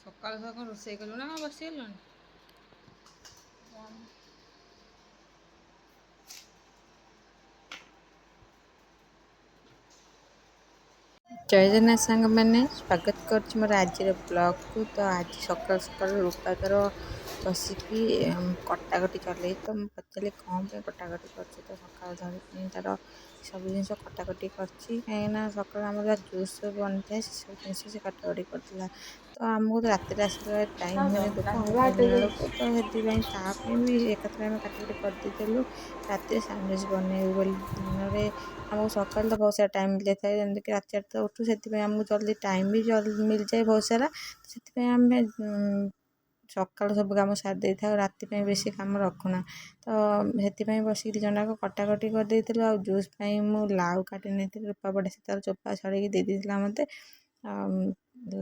ସକାଳୁ ସକାଳୁ ରୋଷେଇ କଲୁ ନା ବସିଗଲୁଣି? ଜୟ ଜଗନ୍ନାଥ ସାଙ୍ଗମାନେ, ସ୍ୱାଗତ କରୁଛି ମୋର ଆଜିର ବ୍ଲଗ୍କୁ। ତ ଆଜି ସକାଳୁ ସକାଳୁ ରୂପା ତାର ବସିକି କଟାକଟି ଚଲେଇ, ତ ମୁଁ ପଚାରିଲି କ'ଣ ପାଇଁ କଟାକଟି କରୁଛି। ତ ସକାଳୁ ଧରିକି ତାର ସବୁ ଜିନିଷ କଟାକଟି କରିଛି, କାହିଁକିନା ସକାଳୁ ଆମର ଜୁସ୍ ସବୁ ବନିଥାଏ, ସେସବୁ ଜିନିଷ ସେ କଟାକଟି କରୁଥିଲା। ତ ଆମକୁ ତ ରାତିରେ ଆସିଲା ଟାଇମ୍ ହୁଏନି ଦୋକାନ ଫେରିଲା ବେଳକୁ, ତ ସେଥିପାଇଁ ତା ପାଇଁ ବି ଏକାଥରେ ଆମେ କାଟାକଟି କରିଦେଇଥିଲୁ। ରାତିରେ ସାଣ୍ଡୱିଚ୍ ବନେଇବୁ ବୋଲି। ଦିନରେ ଆମକୁ ସକାଳେ ତ ବହୁତ ସାରା ଟାଇମ୍ ମିଳିଯାଇଥାଏ, ଯେମିତିକି ରାତି 4ଟା ଉଠୁ, ସେଥିପାଇଁ ଆମକୁ ଜଲ୍ଦି ଟାଇମ୍ ବି ଜଲ୍ଦି ମିଳିଯାଏ ବହୁତ ସାରା। ସେଥିପାଇଁ ଆମେ ସକାଳୁ ସବୁ କାମ ସାରି ଦେଇଥାଉ, ରାତି ପାଇଁ ବେଶୀ କାମ ରଖୁନା। ତ ସେଥିପାଇଁ ବସିକି 2 ଜଣ ଯାକ କଟାକଟି କରିଦେଇଥିଲୁ। ଆଉ ଜୁସ୍ ପାଇଁ ମୁଁ ଲାଉ କାଟି ନେଇଥିଲି, ରୂପା ବଢ଼ିଆ ସେ ତାର ଚୋପା ଛଡ଼େଇକି ଦେଇ ଦେଇଥିଲା ମୋତେ।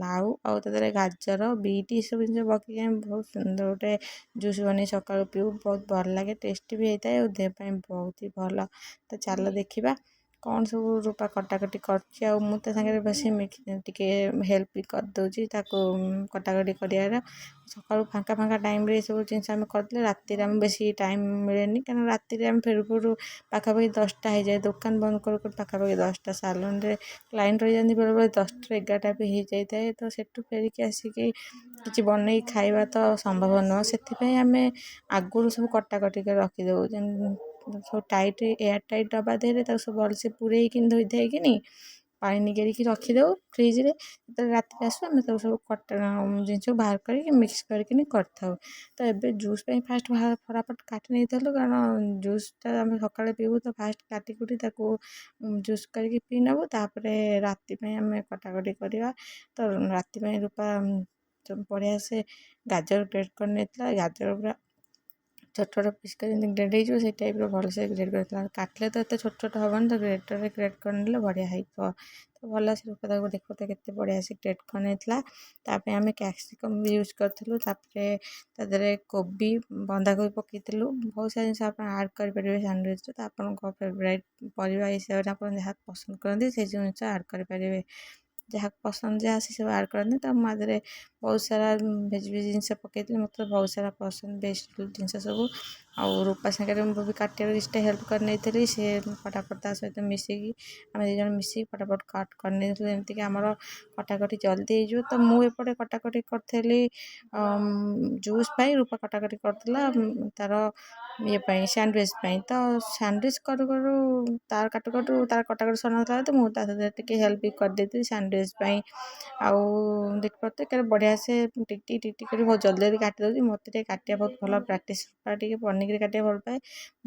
ଲାଉ ଆଉ ତା ଦେହରେ ଗାଜର, ବିଟ୍ ଏସବୁ ଜିନିଷ ପକେଇକି ଆମେ ବହୁତ ସୁନ୍ଦର ଗୋଟେ ଜୁସ୍ ବନେଇ ସକାଳୁ ପିଉ। ବହୁତ ଭଲ ଲାଗେ, ଟେଷ୍ଟି ବି ହେଇଥାଏ ଆଉ ଦେହ ପାଇଁ ବହୁତ ହି ଭଲ। ତ ଚାଲ ଦେଖିବା କ'ଣ ସବୁ ରୂପା କଟାକଟି କରୁଛି। ଆଉ ମୁଁ ତା ସାଙ୍ଗରେ ବସି ଟିକେ ହେଲ୍ପ ବି କରିଦେଉଛି ତାକୁ କଟାକଟି କରିବାର। ସକାଳୁ ଫାଙ୍କା ଟାଇମ୍ରେ ଏସବୁ ଜିନିଷ ଆମେ କରିଦେଲେ ରାତିରେ ଆମେ ବେଶୀ ଟାଇମ୍ ମିଳେନି, କାରଣ ରାତିରେ ଆମେ ଫେରୁ ଫେରୁ ପାଖାପାଖି 10ଟା ହେଇଯାଏ। ଦୋକାନ ବନ୍ଦ କରୁ କରୁ ପାଖାପାଖି 10ଟା। ସାଲନ୍ରେ କ୍ଲାଇଣ୍ଟ ରହିଯାନ୍ତି, ବେଳେବେଳେ 10ଟା 11ଟା ବି ହେଇଯାଇଥାଏ। ତ ସେଠୁ ଫେରିକି ଆସିକି କିଛି ବନେଇକି ଖାଇବା ତ ସମ୍ଭବ ନୁହଁ। ସେଥିପାଇଁ ଆମେ ଆଗରୁ ସବୁ କଟାକଟି କରି ରଖିଦେଉ, ସବୁ ଟାଇଟ୍ ଏୟାର ଟାଇଟ୍ ଡବା ଦେହରେ ତାକୁ ସବୁ ଭଲସେ ପୂରେଇକି ଧୋଇ ଧାଇକିନି ପାଣି ନିଗେରିକି ରଖିଦେଉ ଫ୍ରିଜ୍ରେ। ଯେତେବେଳେ ରାତିରେ ଆସୁ ଆମେ ତାକୁ ସବୁ ଜିନିଷକୁ ବାହାର କରିକି ମିକ୍ସ କରିକିନି କରିଥାଉ। ତ ଏବେ ଜୁସ୍ ପାଇଁ ଫାଷ୍ଟ ଫଟାଫଟ କାଟି ନେଇଥିଲୁ, କାରଣ ଜୁସ୍ଟା ଆମେ ସକାଳେ ପିଇବୁ। ତ ଫାଷ୍ଟ କାଟି କୁଟି ତାକୁ ଜୁସ୍ କରିକି ପିଇ ନେବୁ, ତାପରେ ରାତି ପାଇଁ ଆମେ କଟାକଟି କରିବା। ତ ରାତି ପାଇଁ ରୂପା ବଢ଼ିଆ ସେ ଗାଜର ଗ୍ରେଟ୍ କରି ନେଇଥିଲା। ଗାଜର ପୁରା ଛୋଟ ଛୋଟ ପିସ୍ କରି ଯେମିତି ଗ୍ରେଟ୍ ହେଇଯିବ ସେଇ ଟାଇପ୍ର ଭଲସେ ଗ୍ରେଟ୍ କରିଥିଲା। କାଟିଲେ ତ ଏତେ ଛୋଟ ଛୋଟ ହେବନି, ତ ଗ୍ରେଟର୍ରେ ଗ୍ରେଟ୍ କରିନେଲେ ବଢ଼ିଆ ହେଇଯିବ। ତ ଭଲସେ ରୂପା ତାକୁ ଦେଖୁ ତ କେତେ ବଢ଼ିଆ ସେ ଗ୍ରେଟ୍ କରିନେଇଥିଲା। ତା ପାଇଁ ଆମେ କ୍ୟାପ୍ସିକମ୍ ବି ୟୁଜ୍ କରିଥିଲୁ। ତାପରେ ତା ଦେହରେ କୋବି, ବନ୍ଧାକୋବି ପକେଇଥିଲୁ। ବହୁତ ସାରା ଜିନିଷ ଆପଣ ଆଡ଼୍ କରିପାରିବେ ସାଣ୍ଡୱିଚ୍ରେ। ତ ଆପଣଙ୍କ ଫେଭରାଇଟ୍ ପରିବା ହିସାବରେ ଆପଣ ଯାହା ପସନ୍ଦ କରନ୍ତି ସେଇ ଜିନିଷ ଆଡ଼୍ କରିପାରିବେ। ଯାହାକୁ ପସନ୍ଦ ଯାହା ସେ ସବୁ ଆଡ଼୍ କରନ୍ତି। ତ ମୁଁ ଆ ଦେହରେ ବହୁତ ସାରା ଭେଜ୍ ଜିନିଷ ପକେଇଥିଲି, ମୋତେ ବହୁତ ସାରା ପସନ୍ଦ ଭେଜିଟେବୁଲ୍ ଜିନିଷ ସବୁ। ଆଉ ରୂପା ସାଙ୍ଗରେ ମୁଁ ବି କାଟିବାକୁ କିଛିଟା ହେଲ୍ପ କରିନେଇଥିଲି। ସେ ଫଟାଫଟ ତା ସହିତ ମିଶିକି ଆମେ 2 ଜଣ ମିଶିକି ଫଟାଫଟ କଟ୍ କରିନେଇଥିଲୁ, ଯେମିତିକି ଆମର କଟାକଟି ଜଲ୍ଦି ହେଇଯିବ। ତ ମୁଁ ଏପଟେ କଟାକଟି କରିଥିଲି ଜୁସ୍ ପାଇଁ, ରୂପା କଟାକଟି କରିଥିଲା ତାର ଇଏ ପାଇଁ ସାଣ୍ଡୱିଚ୍ ପାଇଁ। ତ ସାଣ୍ଡୱିଚ୍ କରୁ କରୁ ତାର ତାର କଟାକଟି ସରିନଥିଲା, ତ ମୁଁ ତା ସହିତ ଟିକେ ହେଲ୍ପ ବି କରିଦେଇଥିଲି ସାଣ୍ଡୱିଚ୍ ପାଇଁ। ଆଉ ଦେଖିପାରୁଥିବେ କେତେ ବଢ଼ିଆ ସେ ଟିକ୍ ଟିକ୍ କରି ବହୁତ ଜଲ୍ଦି ଜଲ୍ଦି କାଟି ଦେଉଛି। ମୋତେ ଟିକେ କାଟିବା ବହୁତ ଭଲ ପ୍ରାକ୍ଟିସ୍, ଟିକେ ପନିକିରେ କାଟିବା ଭଲ ପାଏ।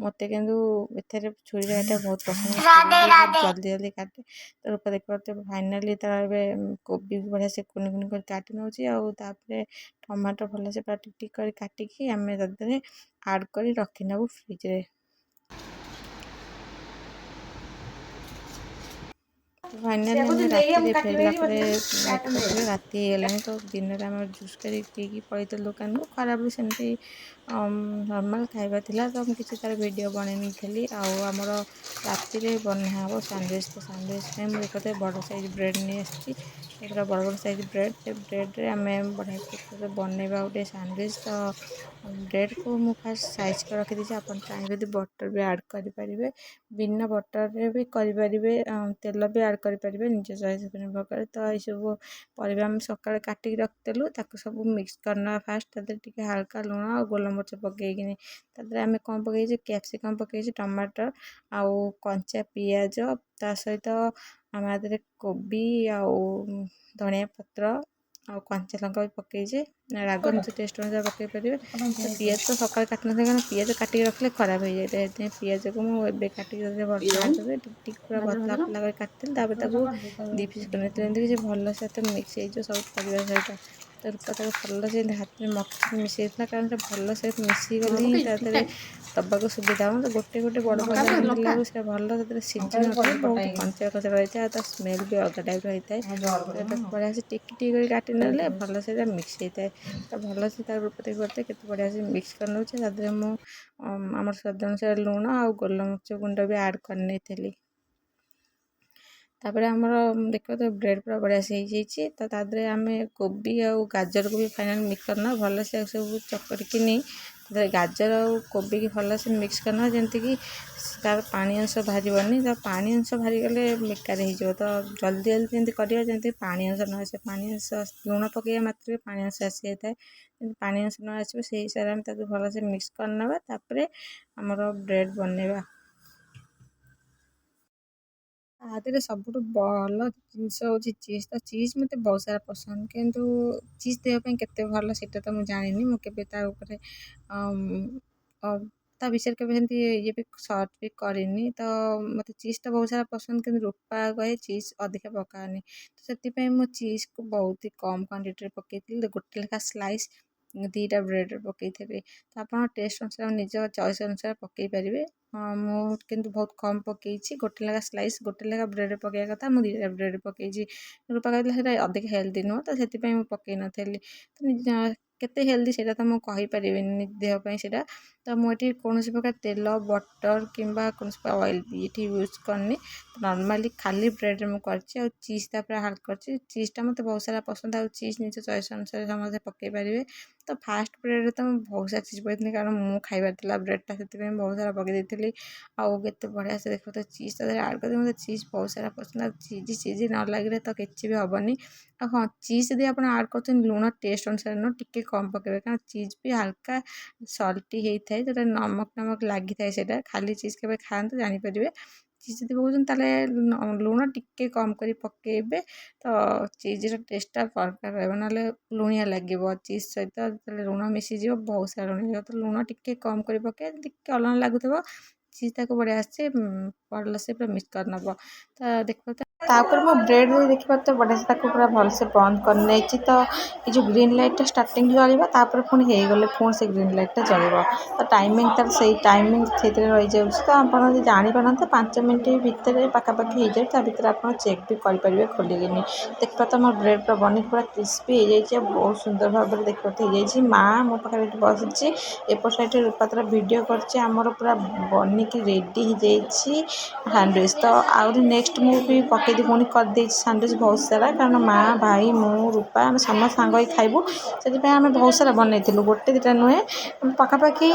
ମୋତେ କିନ୍ତୁ ଏଥିରେ ଛୁରୀରେ କାଟିବା ବହୁତ ପସନ୍ଦ, ଜଲ୍ଦି ଜଲ୍ଦି କାଟେ। ତ ରୂପା ଦେଖିପାରୁଥିବେ ଫାଇନାଲି ତାର ଏବେ କୋବି ବଢ଼ିଆ ସେ କୁନି କୁନି କରି କାଟି ନେଉଛି। ଆଉ ତାପରେ ଟମାଟୋ ଭଲସେ ପୁରା ଟିକ୍ ଟିକ୍ କରି କାଟିକି ଆମେ ତା ଦେହରେ ଆଡ଼୍ କରି ରଖିନେବୁ ଫ୍ରିଜ୍ରେ। ଫାଇନାଲି ଆମେ ରାତିରେ ଫେରିଲା ପରେ ଦେଖିପାରୁଥିବେ ରାତି ହେଇଗଲାଣି। ତ ଦିନରେ ଆମର ଜୁସ୍ କରି ପିଇକି ପଳେଇଥିଲୁ ଦୋକାନକୁ। ଖରାବେଳେ ସେମିତି ନର୍ମାଲ୍ ଖାଇବା ଥିଲା, ତ ମୁଁ କିଛି ତାର ଭିଡ଼ିଓ ବନେଇ ନେଇଥିଲି। ଆଉ ଆମର ରାତିରେ ବନା ହେବ ସାଣ୍ଡୱିଚ୍। ତ ସାଣ୍ଡୱିଚ୍ ପାଇଁ ମୁଁ ଦେଖିପାରୁଥିବେ ବଡ଼ ସାଇଜ୍ ବ୍ରେଡ଼୍ ନେଇ ଆସିଛି। ତ ପୁରା ବଡ଼ ବଡ଼ ସାଇଜ୍ ବ୍ରେଡ଼୍, ସେ ବ୍ରେଡ଼୍ରେ ଆମେ ବଢ଼ିଆ ସେ ବନେଇବା ଗୋଟେ ସାଣ୍ଡୱିଚ୍। ତ ବ୍ରେଡ଼୍କୁ ମୁଁ ଫାଷ୍ଟ ସାଇଜ୍ କରି ରଖିଦେଇଛି। ଆପଣ ଚାହିଁବେ ଯଦି ବଟର୍ ବି ଆଡ଼୍ କରିପାରିବେ, ବିନା ବଟର୍ରେ ବି କରିପାରିବେ, ତେଲ ବି ଆଡ଼୍ କରିପାରିବେ, ନିଜ ଚଏସ୍ ଉପରେ ନିର୍ଭର କରେ। ତ ଏଇସବୁ ପରିବା ଆମେ ସକାଳେ କାଟିକି ରଖିଥିଲୁ, ତାକୁ ସବୁ ମିକ୍ସ କରିନେବା ଫାଷ୍ଟ। ତା ଦେହରେ ଟିକେ ହାଲକା ଲୁଣ ଆଉ ଗୋଲମରିଚ ପକେଇକିନି ତା ଦେହରେ ଆମେ କ'ଣ ପକେଇଛୁ, କ୍ୟାପ୍ସିକମ୍ ପକେଇଛୁ, ଟମାଟର ଆଉ କଞ୍ଚା ପିଆଜ, ତା ସହିତ ଆମେ ଆ ଦେହରେ କୋବି ଆଉ ଧଣିଆ ପତ୍ର ଆଉ କଞ୍ଚା ଲଙ୍କା ବି ପକେଇଛେ। ରାଗ ନିଜ ଟେଷ୍ଟ ଅନୁସାରେ ପକେଇ ପାରିବେ। ତ ପିଆଜ ତ ସକାଳେ କାଟିନଥାଏ, କାରଣ ପିଆଜ କାଟିକି ରଖିଲେ ଖରାପ ହେଇଯାଇଥାଏ। ସେଥିପାଇଁ ପିଆଜକୁ ମୁଁ ଏବେ କାଟିକି ଭଲସେ ଟିକ୍ ଟିକ୍ ପୁରା ପତଳା ପତଳା କରି କାଟିଥିଲି। ତାପରେ ତାକୁ 2 ପିସ୍ କରିନେଇଥିଲି, ଯେମିତିକି ସେ ଭଲସେ ମିକ୍ସ ହେଇଯିବ ସବୁ ପରିବା ସହିତ। ତ ରୂପା ତାକୁ ଭଲସେ ହାତରେ ମକ୍କିକି ମିଶାଇଥିଲା, କାରଣ ସେ ଭଲସେ ମିଶିଗଲେ ହିଁ ତା ଦେହରେ ଦବାକୁ ସୁବିଧା ହେବ। ତ ଗୋଟେ ଗୋଟେ ବଡ଼ ବଡ଼ ସାଇଜ୍ ଦେଲା ବେଳକୁ ସେ ଭଲ ସେଥିରେ ସିଝି ନଥାଏ, ବହୁତ କଞ୍ଚା କଞ୍ଚା ରହିଥାଏ। ଆଉ ତା ସ୍ମେଲ୍ ବି ଅଲଗା ଟାଇପ୍ର ହେଇଥାଏ। ତ ତାକୁ ବଢ଼ିଆ ସେ ଟିକି ଟିକି କରି କାଟି ନେଲେ ଭଲସେ ମିକ୍ସ ହେଇଥାଏ। ତ ଭଲସେ ତା ରୂପା ଦେଖିପାରୁଥିବେ କେତେ ବଢ଼ିଆ ସେ ମିକ୍ସ କରିନେଉଛି। ତା ଦେହରେ ମୁଁ ଆମର ସ୍ୱାଦ ଅନୁସାରେ ଲୁଣ ଆଉ ଗୋଲମରିଚ ଗୁଣ୍ଡ ବି ଆଡ଼୍ କରିନେଇଥିଲି। ତାପରେ ଆମର ଦେଖିବ ତ ବ୍ରେଡ଼୍ ପୁରା ବଢ଼ିଆ ସେ ହେଇଯାଇଛି। ତ ତା ଦେହରେ ଆମେ କୋବି ଆଉ ଗାଜରକୁ ବି ଫାଇନାଲ୍ ମିକ୍ସ କରିନେବା ଭଲସେ ସବୁ ଚକଟିକି ନେଇ ତାଦେହରେ ଗାଜର ଆଉ କୋବିକି ଭଲସେ ମିକ୍ସ କରିନେବା ଯେମିତିକି ତାର ପାଣି ଅଂଶ ବାହାରିବନି। ତ ପାଣି ଅଂଶ ବାହାରିଗଲେ ବେକାର ହେଇଯିବ। ତ ଜଲ୍ଦି ଜଲ୍ଦି ଯେମିତି କରିବା ଯେମିତି ପାଣି ଅଂଶ ନ ଆସିବ। ପାଣି ଅଂଶ ଲୁଣ ପକାଇବା ମାତ୍ରେ ପାଣି ଅଂଶ ଆସିଯାଇଥାଏ। ଯେମିତି ପାଣି ଅଂଶ ନ ଆସିବ ସେଇ ହିସାବରେ ଆମେ ତାକୁ ଭଲସେ ମିକ୍ସ କରିନେବା। ତାପରେ ଆମର ବ୍ରେଡ଼୍ ବନେଇବା। ତା ଦେହରେ ସବୁଠୁ ଭଲ ଜିନିଷ ହେଉଛି ଚିଜ୍। ତ ଚିଜ୍ ମୋତେ ବହୁତ ସାରା ପସନ୍ଦ, କିନ୍ତୁ ଚିଜ୍ ଦେହ ପାଇଁ କେତେ ଭଲ ସେଇଟା ତ ମୁଁ ଜାଣିନି। ମୁଁ କେବେ ତା ଉପରେ ତା ବିଷୟରେ କେବେ ସେମିତି ଇଏ ବି ସର୍ଚ୍ଚ ବି କରିନି। ତ ମୋତେ ଚିଜ୍ଟା ବହୁତ ସାରା ପସନ୍ଦ, କିନ୍ତୁ ରୂପା କହେ ଚିଜ୍ ଅଧିକା ପକାଅନି। ତ ସେଥିପାଇଁ ମୁଁ ଚିଜ୍କୁ ବହୁତ ହି କମ୍ କ୍ୱାଣ୍ଟିଟିରେ ପକାଇଥିଲି। ଗୋଟେ ଲେଖା ସ୍ଲାଇସ୍ 2ଟା ବ୍ରେଡ଼୍ରେ ପକାଇଥିଲି। ତ ଆପଣ ଟେଷ୍ଟ ଅନୁସାରେ ନିଜ ଚଏସ୍ ଅନୁସାରେ ପକାଇ ପାରିବେ। ମୁଁ କିନ୍ତୁ ବହୁତ କମ୍ ପକାଇଛି। ଗୋଟେ ଲେଖା ସ୍ଲାଇସ୍ ଗୋଟେ ଲେଖା ବ୍ରେଡ଼୍ରେ ପକାଇବା କଥା, ମୁଁ 2ଟା ବ୍ରେଡ଼୍ରେ ପକାଇଛି। ରୂପା କହିଥିଲା ସେଇଟା ଅଧିକ ହେଲ୍ଦି ନୁହଁ, ତ ସେଥିପାଇଁ ମୁଁ ପକାଇ ନଥିଲି। ତ କେତେ ହେଲ୍ଦି ସେଇଟା ତ ମୁଁ କହିପାରିବିନି ଦେହ ପାଇଁ ସେଇଟା। ତ ମୁଁ ଏଠି କୌଣସି ପ୍ରକାର ତେଲ ବଟର୍ କିମ୍ବା କୌଣସି ପ୍ରକାର ଅଏଲ୍ ବି ଏଠି ୟୁଜ୍ କରିନି। ନର୍ମାଲି ଖାଲି ବ୍ରେଡ଼୍ରେ ମୁଁ କରିଛି। ଆଉ ଚିଜ୍ ତାପରେ ହାଲ୍କା କରିଛି। ଚିଜ୍ଟା ମୋତେ ବହୁତ ସାରା ପସନ୍ଦ। ଆଉ ଚିଜ୍ ନିଜ ଚଏସ୍ ଅନୁସାରେ ସମସ୍ତେ ପକାଇ ପାରିବେ। ତ ଫାଷ୍ଟ ବ୍ରେଡ଼୍ରେ ତ ମୁଁ ବହୁତ ସାରା ଚିଜ୍ ପକାଇଥିଲି, କାରଣ ମୁଁ ଖାଇବାର ଥିଲା ବ୍ରେଡ଼୍ଟା, ସେଥିପାଇଁ ବହୁତ ସାରା ପକାଇ ଦେଇଥିଲି। ଆଉ କେତେ ବଢ଼ିଆ ସେ ଦେଖିବ ତ ଚିଜ୍ ତା ଦେହରେ ଆଡ଼୍ କରିଦେଲି। ମୋତେ ଚିଜ୍ ବହୁତ ସାରା ପସନ୍ଦ। ଆଉ ଚିଜ୍ ନ ଲାଗିଲେ ତ କିଛି ବି ହେବନି। ଆଉ ହଁ, ଚିଜ୍ ଯଦି ଆପଣ ଆଡ଼୍ କରୁଛନ୍ତି ଲୁଣ ଟେଷ୍ଟ ଅନୁସାରେ ନୁହଁ, ଟିକେ କମ୍ ପକାଇବେ, କାରଣ ଚିଜ୍ ବି ହାଲକା ସଲ୍ଟି ହେଇଥାଏ। ଯେଉଁଟା ନମକ ନମକ ଲାଗିଥାଏ। ସେଇଟା ଖାଲି ଚିଜ୍ କେବେ ଖାଆନ୍ତୁ ଜାଣିପାରିବେ। ଚିଜ୍ ଯଦି ପକାଉଛନ୍ତି ତାହେଲେ ଲୁଣ ଟିକେ କମ୍ କରି ପକାଇବେ। ତ ଚିଜ୍ର ଟେଷ୍ଟଟା ପରଫେକ୍ଟ ରହିବ, ନହେଲେ ଲୁଣିଆ ଲାଗିବ। ଚିଜ୍ ସହିତ ଯେତେବେଳେ ଲୁଣ ମିଶିଯିବ ବହୁତ ସାରା ଲୁଣ ହେଇଯିବ। ତ ଲୁଣ ଟିକେ କମ୍ କରି ପକାଇବେ। ଟିକେ ଅଲଣା ଲାଗୁଥିବ, ଚିଜ୍ ତାକୁ ବଢ଼ିଆ ଆସେ ଭଲସେ ପୁରା ମିକ୍ସ କରିନେବ। ତ ଦେଖିବ ତ ତାପରେ ମୁଁ ବ୍ରେଡ଼୍ରେ ଦେଖିପାରୁଥିବ ବଢ଼ିଆ ସେ ତାକୁ ପୁରା ଭଲସେ ବନ୍ଦ କରିନେଇଛି। ତ ଏ ଯେଉଁ ଗ୍ରୀନ୍ ଲାଇଟ୍ଟା ଷ୍ଟାର୍ଟିଂ ଜଳିବ, ତାପରେ ପୁଣି ହେଇଗଲେ ପୁଣି ସେ ଗ୍ରୀନ୍ ଲାଇଟ୍ଟା ଜଳିବ। ତ ଟାଇମିଂ ତାର ସେଇ ଟାଇମିଂ ସେଇଥିରେ ରହିଯାଉଛି। ତ ଆପଣ ଯଦି ଜାଣିପାରନ୍ତି 5 ମିନିଟ୍ ଭିତରେ ପାଖାପାଖି ହେଇଯାଉଛି। ତା ଭିତରେ ଆପଣ ଚେକ୍ ବି କରିପାରିବେ ଖୋଲିକିନି। ଦେଖିବା ତ ମୋ ବ୍ରେଡ଼୍ ପୁରା ବନିକି ପୁରା କ୍ରିସ୍ପି ହେଇଯାଇଛି। ଆଉ ବହୁତ ସୁନ୍ଦର ଭାବରେ ଦେଖିବାକୁ ହେଇଯାଇଛି। ମାଆ ମୋ ପାଖରେ ଏଠି ବସିଛି, ଏପଟ ସାଇଡ଼୍ରେ ରୂପା ତାର ଭିଡ଼ିଓ କରିଛି। ଆମର ପୁରା ବନିକି ରେଡ଼ି ହେଇଯାଇଛି ସାଣ୍ଡୱିଚ୍। ତ ଆହୁରି ନେକ୍ସଟ ମୁଁ ବି ପକାଇଦି ପୁଣି କରିଦେଇଛି ସାଣ୍ଡୱିଚ୍ ବହୁତ ସାରା, କାରଣ ମାଆ ଭାଇ ମୁଁ ରୂପା ଆମେ ସମସ୍ତେ ସାଙ୍ଗ ହୋଇ ଖାଇବୁ। ସେଥିପାଇଁ ଆମେ ବହୁତ ସାରା ବନେଇଥିଲୁ, ଗୋଟେ ଦୁଇଟା ନୁହେଁ। ପାଖାପାଖି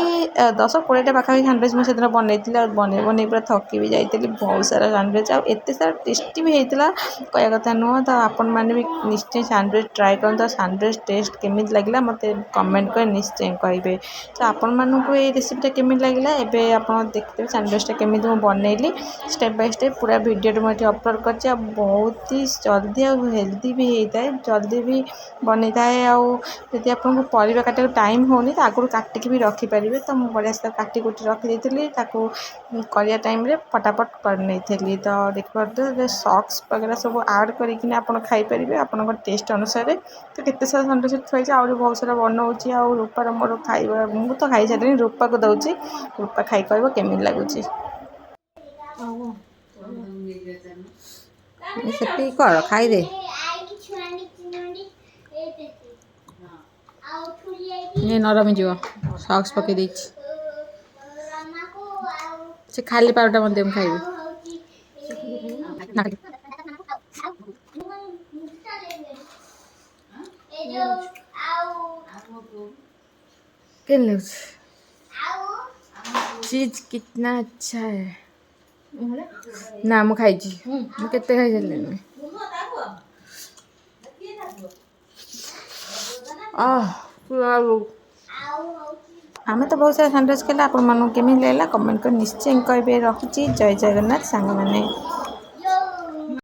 10-20ଟା ପାଖାପାଖି ସାଣ୍ଡୱିଚ୍ ମୁଁ ସେଦିନ ବନେଇଥିଲି। ଆଉ ବନେଇ ପୁରା ଥକି ବି ଯାଇଥିଲି। ବହୁତ ସାରା ସାଣ୍ଡୱିଚ୍, ଆଉ ଏତେ ସାରା ଟେଷ୍ଟି ବି ହେଇଥିଲା କହିବା କଥା ନୁହଁ। ତ ଆପଣମାନେ ବି ନିଶ୍ଚୟ ସାଣ୍ଡୱିଚ୍ ଟ୍ରାଏ କରନ୍ତୁ। ଆଉ ସାଣ୍ଡୱିଚ୍ ଟେଷ୍ଟ କେମିତି ଲାଗିଲା ମୋତେ କମେଣ୍ଟ କରି ନିଶ୍ଚୟ କହିବେ। ତ ଆପଣମାନଙ୍କୁ ଏଇ ରେସିପିଟା କେମିତି ଲାଗିଲା ଏବେ ଆପଣ ଦେଖିଦେବେ ସାଣ୍ଡୱିଚ୍ଟା କେମିତି ମୁଁ ବନେଇଲି ଷ୍ଟେପ୍ ବାଇ ଷ୍ଟେପ୍ ପୁରା ଭିଡ଼ିଓଟି ମୁଁ ଏଠି ଅପଲୋଡ଼ କରିଛି। ଆଉ ବହୁତ ହି ଜଲ୍ଦି ଆଉ ହେଲ୍ଦି ବି ହେଇଥାଏ, ଜଲ୍ଦି ବି ବନେଇଥାଏ। ଆଉ ଯଦି ଆପଣଙ୍କୁ ପରିବା କାଟିବାକୁ ଟାଇମ୍ ହେଉନି ତ ଆଗରୁ କାଟିକି ବି ରଖିପାରିବେ। ତ ମୁଁ ବଢ଼ିଆ ସେ କାଟି କୁଟି ରଖିଦେଇଥିଲି, ତାକୁ କରିବା ଟାଇମ୍ରେ ଫଟାଫଟ କରିନେଇଥିଲି। ତ ଦେଖିପାରୁଥିବେ ସକ୍ସ ବଗେରା ସବୁ ଆଡ଼୍ କରିକିନା ଆପଣ ଖାଇପାରିବେ ଆପଣଙ୍କ ଟେଷ୍ଟ ଅନୁସାରେ। ତ କେତେ ସାରା ସାଣ୍ଡୱିଚ୍ ଥୁଆହେଇଛି, ଆହୁରି ବହୁତ ସାରା ବନଉଛି। ଆଉ ରୂପାର ମୋର ଖାଇବା ମୁଁ ତ ଖାଇସାରିଲିଣି, ରୂପାକୁ ଦେଉଛି। ରୂପା ଖାଇ କହିବ କେମିତି ଲାଗୁଛି। ସେତିକି କର, ଖାଇଦେ। ନରମ ହେଇଯିବ, ସକ୍ସ ପକେଇ ଦେଇଛି। ସେ ଖାଲି ପାଉଟା ମୋତେ ମୁଁ ଖାଇବି। चीज कितना अच्छा है ना ମୁଁ ଖାଇଛି, ମୁଁ କେତେ ଖାଇସାରିଲିଣି। ଆମେ ତ ବହୁତ ସାରା ସାଣ୍ଡୱିଚ୍ ଖାଇଲେ। ଆପଣମାନଙ୍କୁ କେମିତି ଲାଗିଲା କମେଣ୍ଟ କରି ନିଶ୍ଚୟ କହିବେ। ରଖୁଛି, ଜୟ ଜଗନ୍ନାଥ ସାଙ୍ଗମାନେ।